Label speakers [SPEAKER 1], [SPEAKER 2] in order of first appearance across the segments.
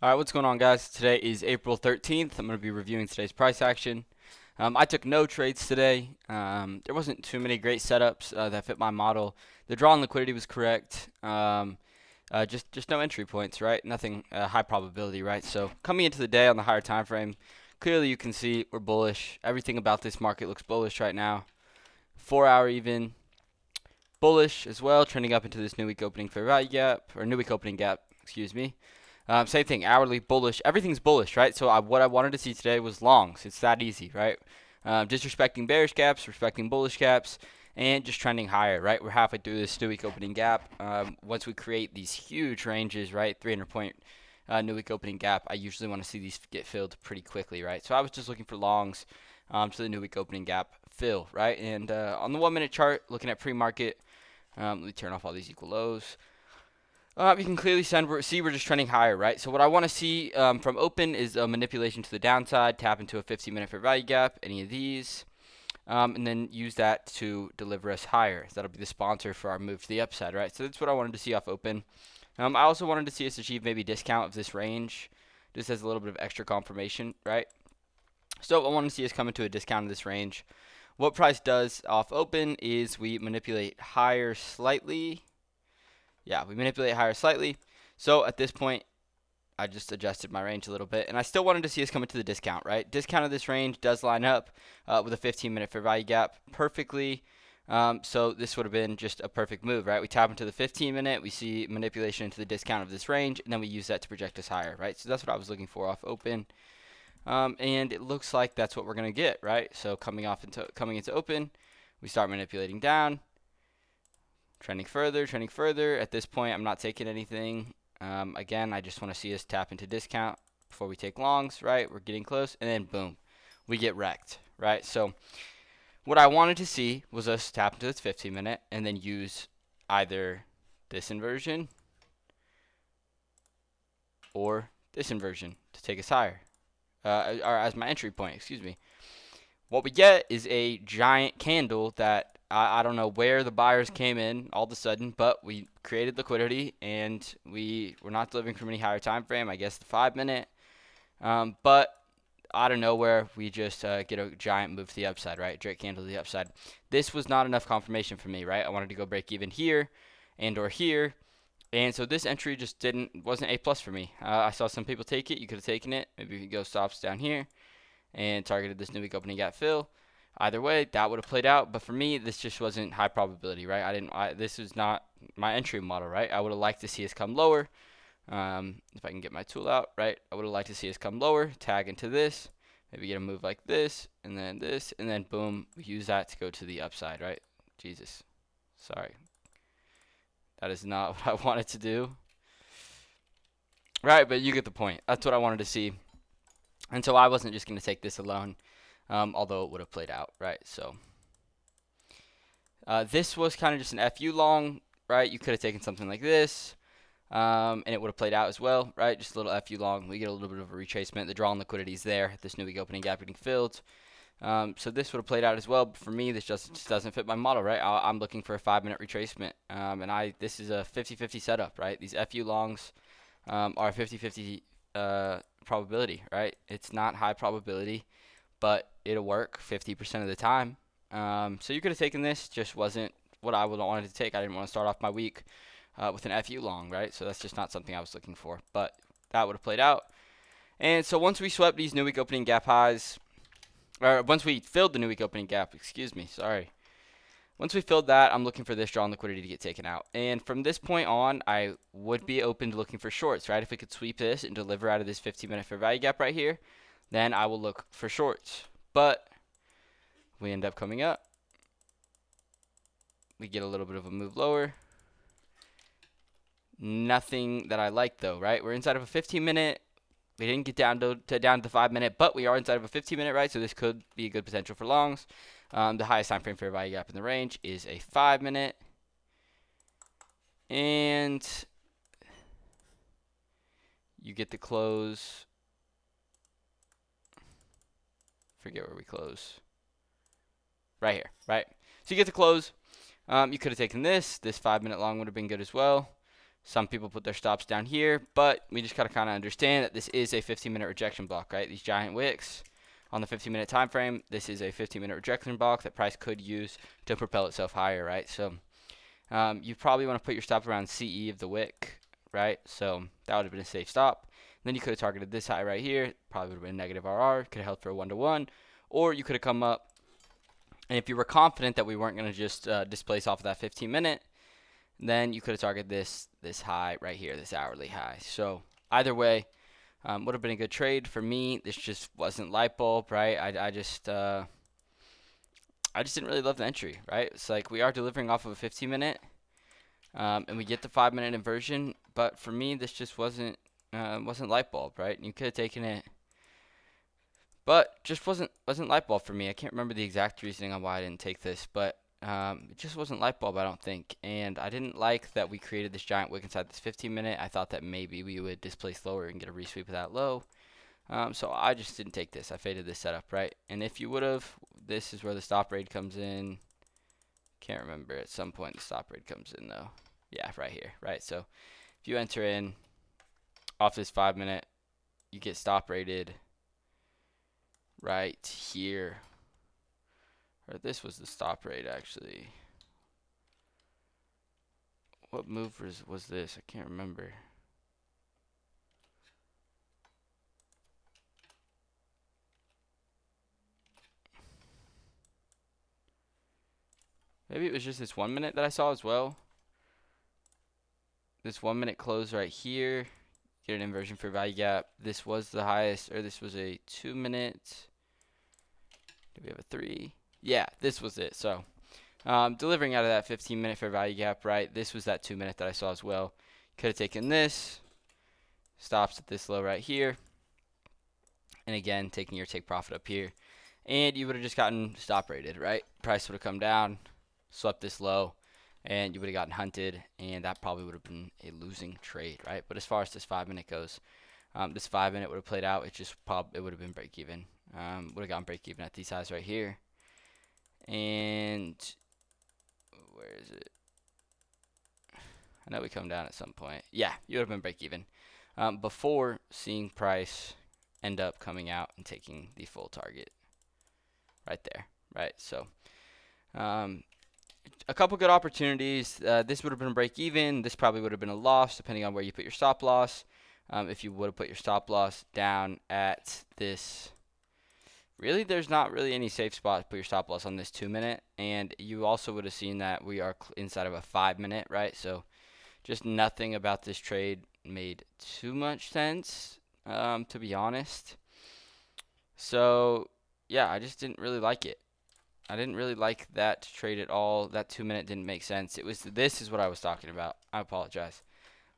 [SPEAKER 1] Alright, what's going on, guys? Today is April 13th. I'm going to be reviewing today's price action. I took no trades today. There wasn't too many great setups that fit my model. The draw and liquidity was correct. Just no entry points, right? Nothing high probability, right? So coming into the day on the higher time frame, clearly you can see we're bullish. Everything about this market looks bullish right now. 4 hour even bullish as well, trending up into this new week opening fair value gap, or new week opening gap, excuse me. Same thing, hourly bullish. Everything's bullish, right? So what I wanted to see today was longs. It's that easy, right? Disrespecting bearish gaps, respecting bullish gaps, and just trending higher, right? We're halfway through this new week opening gap. Once we create these huge ranges, right? 300 point new week opening gap, I usually want to see these get filled pretty quickly, right? So I was just looking for longs to the new week opening gap fill, right? And on the 1 minute chart, looking at pre-market, let me turn off all these equal lows. You can clearly see we're just trending higher, right? So what I want to see from open is a manipulation to the downside, tap into a 15-minute fair value gap, any of these, and then use that to deliver us higher. So that'll be the sponsor for our move to the upside, right? So that's what I wanted to see off open. I also wanted to see us achieve maybe discount of this range, just as a little bit of extra confirmation, right? So I want to see us come into a discount of this range. What price does off open is we manipulate higher slightly. Yeah, we manipulate higher slightly. So at this point, I just adjusted my range a little bit, and I still wanted to see us come into the discount, right? Discount of this range does line up with a 15-minute fair value gap perfectly. So this would have been just a perfect move, right? We tap into the 15-minute, we see manipulation into the discount of this range, and then we use that to project us higher, right? So that's what I was looking for off open. And it looks like that's what we're going to get, right? So coming into open, we start manipulating down. Trending further, trending further. At this point, I'm not taking anything. Again, I just want to see us tap into discount before we take longs, right? We're getting close, and then boom, we get wrecked, right? So what I wanted to see was us tap into this 15-minute and then use either this inversion or this inversion to take us higher, or as my entry point, excuse me. What we get is a giant candle that I don't know where the buyers came in all of a sudden, but we created liquidity and we were not delivering from any higher time frame. I guess the 5 minute, but out of nowhere we just get a giant move to the upside, right? Drake candle to the upside. This was not enough confirmation for me, right? I wanted to go break even here and or here. And so this entry just wasn't A plus for me. I saw some people take it. You could have taken it. Maybe you could go stops down here and targeted this new week opening gap fill. Either way, that would have played out. But for me, this just wasn't high probability, right? This is not my entry model, right? I would have liked to see us come lower. If I can get my tool out, right? I would have liked to see us come lower, tag into this, maybe get a move like this, and then boom, we use that to go to the upside, right? Jesus. Sorry. That is not what I wanted to do. Right, but you get the point. That's what I wanted to see. And so I wasn't just going to take this alone, although it would have played out, right? So this was kind of just an FU long, right? You could have taken something like this, and it would have played out as well, right? Just a little FU long. We get a little bit of a retracement. The draw on liquidity is there. This new week opening gap getting filled. So this would have played out as well. But for me, this just doesn't fit my model, right? I'm looking for a 5 minute retracement, and this is a 50-50 setup, right? These FU longs are 50-50 probability, right? It's not high probability, but it'll work 50% of the time. So you could have taken this, just wasn't what I would have wanted to take. I didn't want to start off my week with an FU long, right? So that's just not something I was looking for, but that would have played out. And so once we swept these new week opening gap highs, or once we filled the new week opening gap, excuse me, sorry. Once we filled that, I'm looking for this draw on liquidity to get taken out. And from this point on, I would be open to looking for shorts, right? If we could sweep this and deliver out of this 15-minute fair value gap right here, then I will look for shorts. But we end up coming up. We get a little bit of a move lower. Nothing that I like though, right? We're inside of a 15-minute. We didn't get down to the 5 minute, but we are inside of a 15-minute, right? So this could be a good potential for longs. The highest time frame fair value gap in the range is a 5 minute. And you get the close. Forget where we close. Right here, right? So you get the close. You could have taken this. This 5 minute long would have been good as well. Some people put their stops down here, but we just gotta kind of understand that this is a 15-minute rejection block, right? These giant wicks on the 15-minute time frame, this is a 15-minute rejection block that price could use to propel itself higher, right? So you probably want to put your stop around CE of the wick, right? So that would have been a safe stop. And then you could have targeted this high right here, probably would have been negative RR, could have held for a 1-to-1, or you could have come up, and if you were confident that we weren't going to just displace off of that 15-minute, then you could have targeted this high right here, this hourly high. So either way, would have been a good trade for me. This just wasn't light bulb, right? I just didn't really love the entry, right? It's like we are delivering off of a 15-minute, and we get the 5-minute inversion, but for me, this just wasn't light bulb, right? You could have taken it, but just wasn't light bulb for me. I can't remember the exact reasoning on why I didn't take this, but it just wasn't light bulb, I don't think. And I didn't like that we created this giant wick inside this 15-minute. I thought that maybe we would displace lower and get a resweep of that low. So I just didn't take this. I faded this setup, right? And if you would have, this is where the stop rate comes in. Can't remember. At some point the stop rate comes in though. Yeah, right here, right? So if you enter in off this 5-minute, you get stop rated right here. Or this was the stop rate actually. What move was this? I can't remember. Maybe it was just this 1-minute that I saw as well. This 1-minute close right here. Get an inversion for value gap. This was the highest, or this was a 2-minute. Do we have a 3? Yeah, this was it. So delivering out of that 15-minute fair value gap, right? This was that 2-minute that I saw as well. Could have taken this. Stops at this low right here. And again, taking your take profit up here. And you would have just gotten stop rated, right? Price would have come down, swept this low, and you would have gotten hunted, and that probably would have been a losing trade, right? But as far as this 5-minute goes, this 5-minute would have played out. It would have been break even. Would have gotten break even at these highs right here. And where is it? I know we come down at some point. Yeah, you would have been break even before seeing price end up coming out and taking the full target right there, right? So a couple good opportunities. This would have been a break even. This probably would have been a loss depending on where you put your stop loss. If you would have put your stop loss down at this, really there's not really any safe spot to put your stop loss on this 2-minute, and you also would have seen that we are inside of a 5-minute, right? So just nothing about this trade made too much sense, to be honest. So yeah, I just didn't really like it. I didn't really like that trade at all. That 2-minute didn't make sense. This is what I was talking about. I apologize.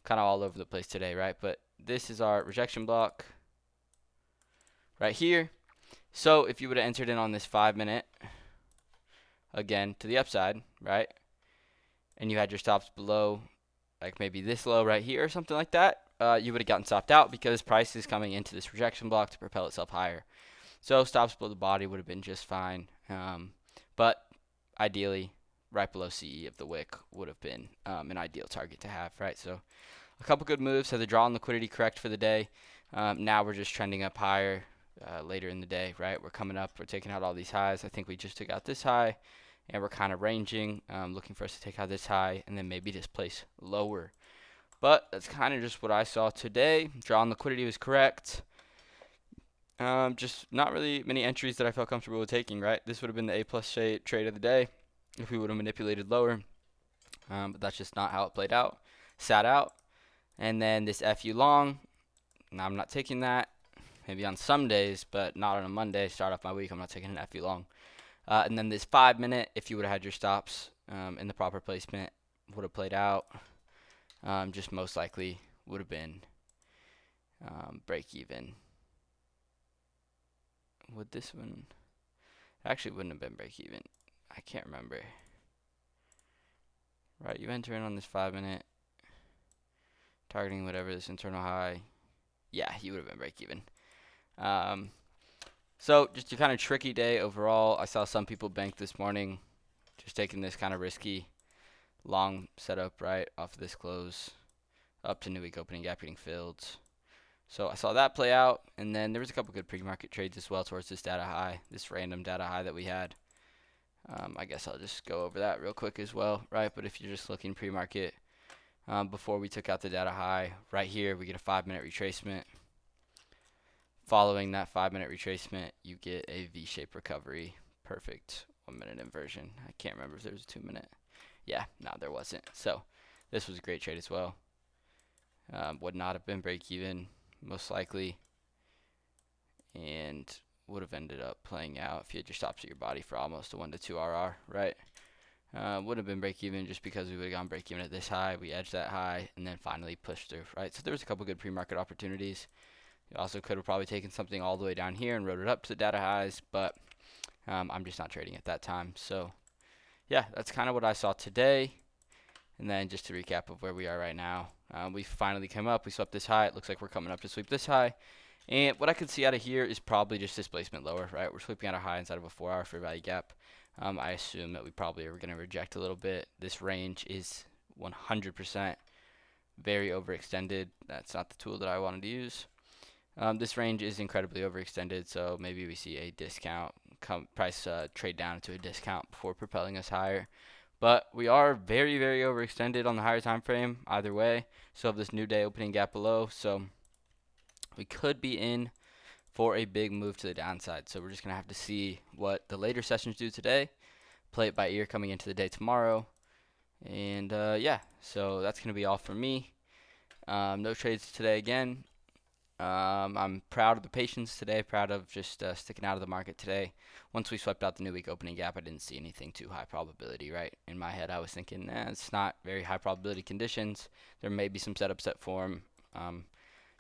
[SPEAKER 1] Kind of all over the place today, right? But this is our rejection block right here. So if you would have entered in on this 5-minute, again, to the upside, right? And you had your stops below, like maybe this low right here or something like that, you would have gotten stopped out because price is coming into this rejection block to propel itself higher. So stops below the body would have been just fine. But ideally, right below CE of the wick would have been an ideal target to have, right? So a couple good moves. So the draw and liquidity correct for the day. Now we're just trending up higher later in the day, right? We're coming up. We're taking out all these highs. I think we just took out this high, and we're kind of ranging, looking for us to take out this high and then maybe displace lower. But that's kind of just what I saw today. Draw and liquidity was correct. Just not really many entries that I felt comfortable with taking, right? This would have been the A+ trade of the day if we would have manipulated lower. But that's just not how it played out. Sat out. And then this FU long. Now I'm not taking that. Maybe on some days, but not on a Monday. Start off my week, I'm not taking an FU long. And then this 5-minute, if you would have had your stops in the proper placement, would have played out. Just most likely would have been break even. Would this one actually wouldn't have been break even? I can't remember. Right, you enter in on this 5-minute, targeting whatever this internal high. Yeah, you would have been break even. So just a kind of tricky day overall. I saw some people bank this morning, just taking this kind of risky long setup right off of this close. up to new week opening gap getting filled. So I saw that play out, and then there was a couple good pre-market trades as well towards this data high, this random data high that we had. I guess I'll just go over that real quick as well, right? But if you're just looking pre-market, before we took out the data high, right here we get a 5-minute retracement. Following that 5-minute retracement, you get a V-shaped recovery. Perfect 1-minute inversion. I can't remember if there was a 2-minute. Yeah, no, there wasn't. So this was a great trade as well. Would not have been break even, most likely, and would have ended up playing out if you had your stops at your body for almost a 1 to 2 RR, right? Would have been break even just because we would have gone break even at this high. We edged that high and then finally pushed through, right? So there was a couple good pre-market opportunities. You also could have probably taken something all the way down here and rode it up to the data highs, but I'm just not trading at that time. So yeah, that's kind of what I saw today. And then just to recap of where we are right now, we finally came up. We swept this high. It looks like we're coming up to sweep this high. And what I could see out of here is probably just displacement lower, right? We're sweeping at a high inside of a 4-hour fair value gap. I assume that we probably are going to reject a little bit. This range is 100% very overextended. That's not the tool that I wanted to use. This range is incredibly overextended, so maybe we see a discount, price trade down to a discount before propelling us higher. But we are very, very overextended on the higher time frame either way. So have this new day opening gap below, so we could be in for a big move to the downside. So we're just going to have to see what the later sessions do today, play it by ear coming into the day tomorrow. And yeah, so that's going to be all for me. No trades today again. I'm proud of the patience today, proud of just sticking out of the market today. Once we swept out the new week opening gap, I didn't see anything too high probability, right? In my head, I was thinking, it's not very high probability conditions. There may be some setup set form.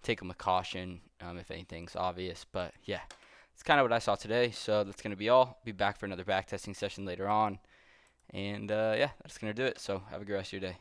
[SPEAKER 1] Take them with caution if anything's obvious. But yeah, it's kind of what I saw today. So that's going to be all. Be back for another backtesting session later on. And yeah, that's going to do it. So have a good rest of your day.